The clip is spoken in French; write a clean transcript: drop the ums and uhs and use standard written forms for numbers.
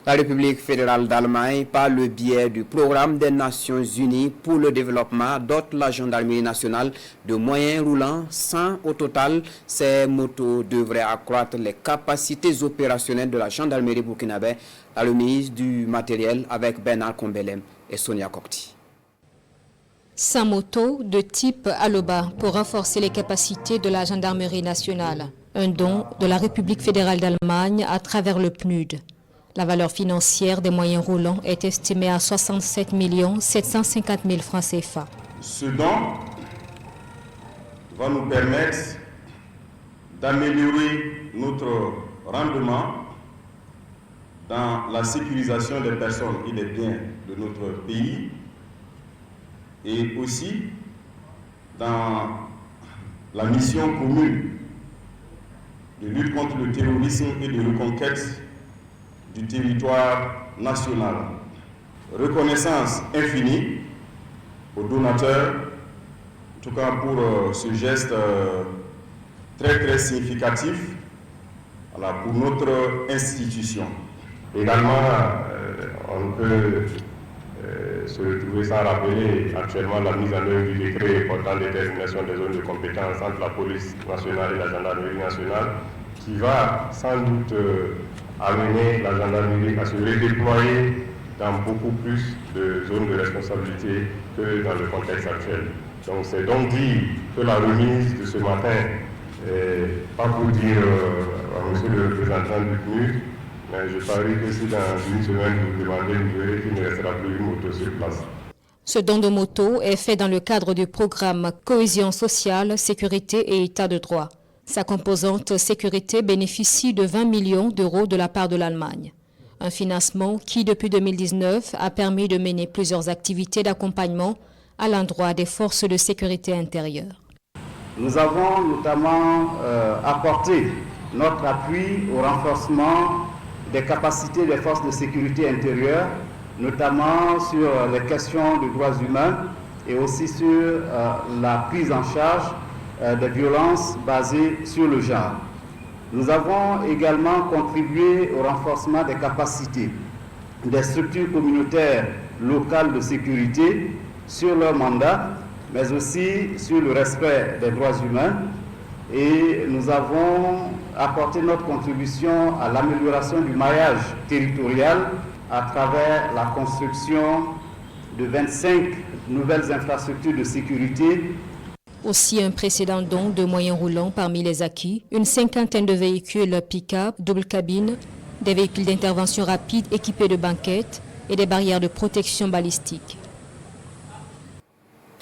La République fédérale d'Allemagne, par le biais du programme des Nations Unies pour le développement, dote la gendarmerie nationale de moyens roulants. Au total, ces motos devraient accroître les capacités opérationnelles de la gendarmerie burkinabé. La remise du matériel avec Bernard Combelem et Sonia Kokti. 100 motos de type Aloba pour renforcer les capacités de la gendarmerie nationale. Un don de la République fédérale d'Allemagne à travers le PNUD. La valeur financière des moyens roulants est estimée à 67 750 000 francs CFA. Ce don va nous permettre d'améliorer notre rendement dans la sécurisation des personnes et des biens de notre pays et aussi dans la mission commune de lutte contre le terrorisme et de reconquête du territoire national. Reconnaissance infinie aux donateurs, en tout cas pour ce geste très significatif pour notre institution. Également, on peut se retrouver sans rappeler actuellement la mise en œuvre du décret portant détermination des zones de compétence entre la police nationale et la gendarmerie nationale, qui va sans doute amener la gendarmerie à se redéployer dans beaucoup plus de zones de responsabilité que dans le contexte actuel. Donc c'est donc dire que la remise de ce matin, pas pour dire à monsieur le représentant du PNUD, mais je parie que si dans une semaine vous demandez, vous verrez qu'il ne restera plus une moto sur place. Ce don de moto est fait dans le cadre du programme Cohésion sociale, sécurité et état de droit. Sa composante sécurité bénéficie de 20 millions d'euros de la part de l'Allemagne. Un financement qui, depuis 2019, a permis de mener plusieurs activités d'accompagnement à l'endroit des forces de sécurité intérieure. Nous avons notamment apporté notre appui au renforcement des capacités des forces de sécurité intérieure, notamment sur les questions de droits humains et aussi sur la prise en charge des violences basées sur le genre. Nous avons également contribué au renforcement des capacités des structures communautaires locales de sécurité sur leur mandat, mais aussi sur le respect des droits humains. Et nous avons apporté notre contribution à l'amélioration du maillage territorial à travers la construction de 25 nouvelles infrastructures de sécurité. Aussi un précédent don de moyens roulants parmi les acquis, une cinquantaine de véhicules pick-up, double cabine, des véhicules d'intervention rapide équipés de banquettes et des barrières de protection balistique.